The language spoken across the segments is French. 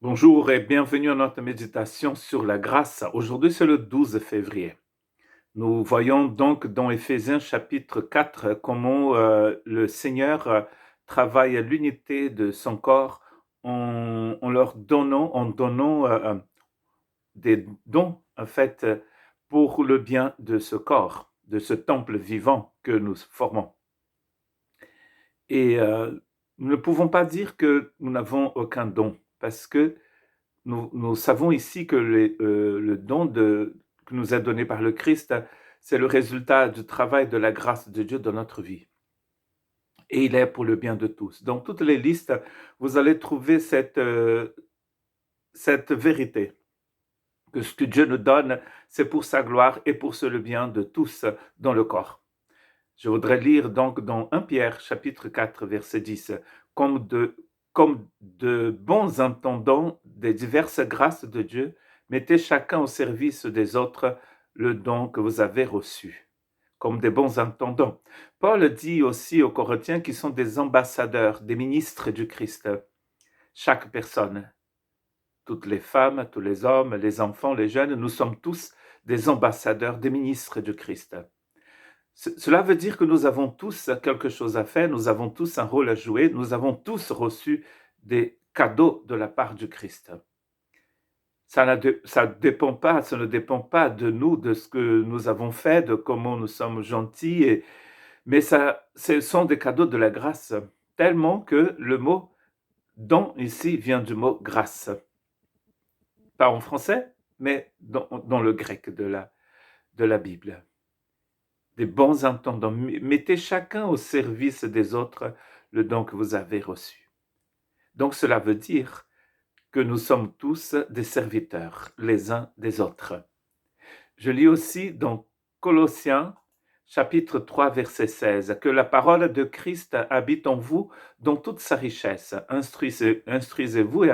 Bonjour et bienvenue à notre méditation sur la grâce. Aujourd'hui, c'est le 12 février. Nous voyons donc dans Éphésiens chapitre 4 comment le Seigneur travaille à l'unité de son corps en donnant des dons, en fait, pour le bien de ce corps, de ce temple vivant que nous formons. Et nous ne pouvons pas dire que nous n'avons aucun don, parce que nous savons ici que le don que nous est donné par le Christ, c'est le résultat du travail de la grâce de Dieu dans notre vie. Et il est pour le bien de tous. Dans toutes les listes, vous allez trouver cette vérité, que ce que Dieu nous donne, c'est pour sa gloire et pour le bien de tous dans le corps. Je voudrais lire donc dans 1 Pierre chapitre 4 verset 10, comme de, comme de bons entendants des diverses grâces de Dieu, mettez chacun au service des autres le don que vous avez reçu, comme des bons entendants. Paul dit aussi aux Corinthiens qu'ils sont des ambassadeurs, des ministres du Christ. Chaque personne, toutes les femmes, tous les hommes, les enfants, les jeunes, nous sommes tous des ambassadeurs, des ministres du Christ. Cela veut dire que nous avons tous quelque chose à faire, nous avons tous un rôle à jouer, nous avons tous reçu des cadeaux de la part du Christ. Ça ne dépend pas de nous, de ce que nous avons fait, de comment nous sommes gentils, mais ce sont des cadeaux de la grâce, tellement que le mot don ici vient du mot grâce. Pas en français, mais dans le grec de la Bible. Des bons entendants. Mettez chacun au service des autres le don que vous avez reçu. Donc cela veut dire que nous sommes tous des serviteurs les uns des autres. Je lis aussi dans Colossiens chapitre 3 verset 16 que la parole de Christ habite en vous dans toute sa richesse. Instruisez-vous et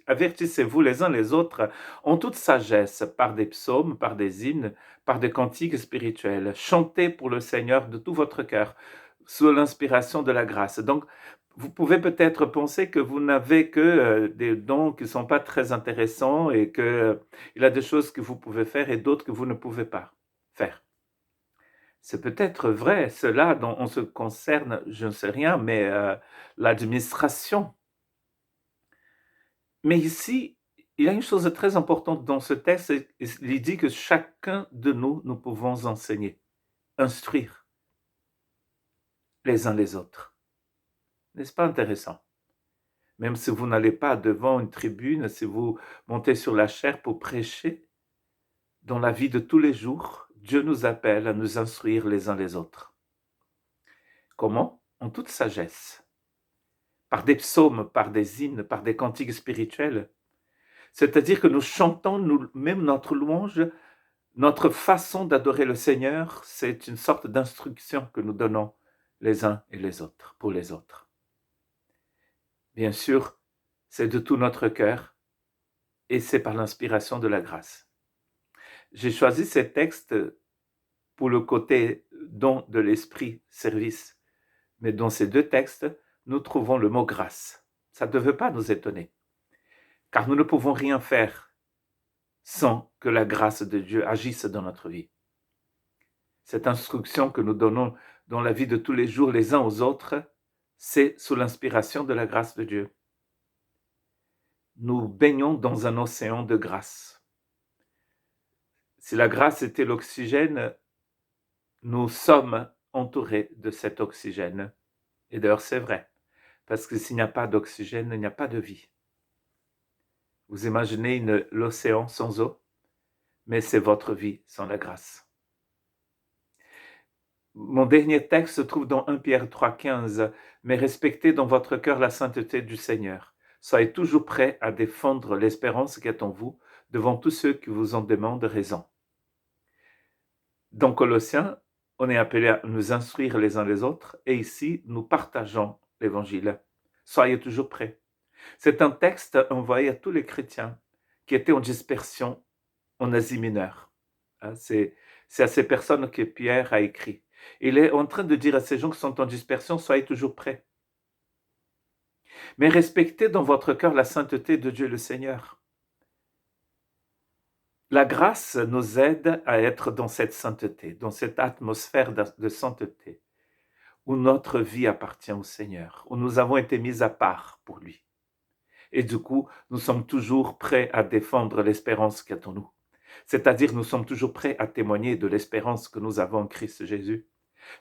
avertissez-vous les uns les autres en toute sagesse par des psaumes, par des hymnes, par des cantiques spirituels. Chantez pour le Seigneur de tout votre cœur sous l'inspiration de la grâce. Donc, vous pouvez peut-être penser que vous n'avez que des dons qui ne sont pas très intéressants et qu'il y a des choses que vous pouvez faire et d'autres que vous ne pouvez pas faire. C'est peut-être vrai, cela dont on se concerne, je ne sais rien, mais l'administration. Mais ici, il y a une chose très importante dans ce texte, il dit que chacun de nous, nous pouvons enseigner, instruire les uns les autres. N'est-ce pas intéressant? Même si vous n'allez pas devant une tribune, si vous montez sur la chaire pour prêcher, dans la vie de tous les jours, Dieu nous appelle à nous instruire les uns les autres. Comment? En toute sagesse. Par des psaumes, par des hymnes, par des cantiques spirituels. C'est-à-dire que nous chantons nous-mêmes notre louange, notre façon d'adorer le Seigneur, c'est une sorte d'instruction que nous donnons les uns et les autres, pour les autres. Bien sûr, c'est de tout notre cœur et c'est par l'inspiration de la grâce. J'ai choisi ces textes pour le côté don de l'esprit, service, mais dans ces deux textes, nous trouvons le mot grâce. Ça ne devait pas nous étonner, car nous ne pouvons rien faire sans que la grâce de Dieu agisse dans notre vie. Cette instruction que nous donnons dans la vie de tous les jours les uns aux autres, c'est sous l'inspiration de la grâce de Dieu. Nous baignons dans un océan de grâce. Si la grâce était l'oxygène, nous sommes entourés de cet oxygène. Et d'ailleurs, c'est vrai, parce que s'il n'y a pas d'oxygène, il n'y a pas de vie. Vous imaginez l'océan sans eau, mais c'est votre vie sans la grâce. Mon dernier texte se trouve dans 1 Pierre 3,15. Mais respectez dans votre cœur la sainteté du Seigneur. Soyez toujours prêts à défendre l'espérance qui est en vous devant tous ceux qui vous en demandent raison. Dans Colossiens, on est appelé à nous instruire les uns les autres et ici, nous partageons l'évangile. Soyez toujours prêts. C'est un texte envoyé à tous les chrétiens qui étaient en dispersion en Asie mineure. C'est à ces personnes que Pierre a écrit. Il est en train de dire à ces gens qui sont en dispersion, soyez toujours prêts. Mais respectez dans votre cœur la sainteté de Dieu le Seigneur. La grâce nous aide à être dans cette sainteté, dans cette atmosphère de sainteté, où notre vie appartient au Seigneur, où nous avons été mis à part pour lui. Et du coup, nous sommes toujours prêts à défendre l'espérance qui est en nous. C'est-à-dire, nous sommes toujours prêts à témoigner de l'espérance que nous avons en Christ Jésus.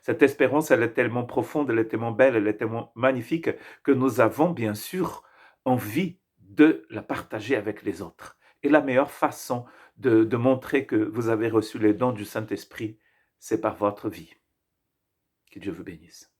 Cette espérance, elle est tellement profonde, elle est tellement belle, elle est tellement magnifique que nous avons bien sûr envie de la partager avec les autres. Et la meilleure façon de montrer que vous avez reçu les dons du Saint-Esprit, c'est par votre vie. Que Dieu vous bénisse.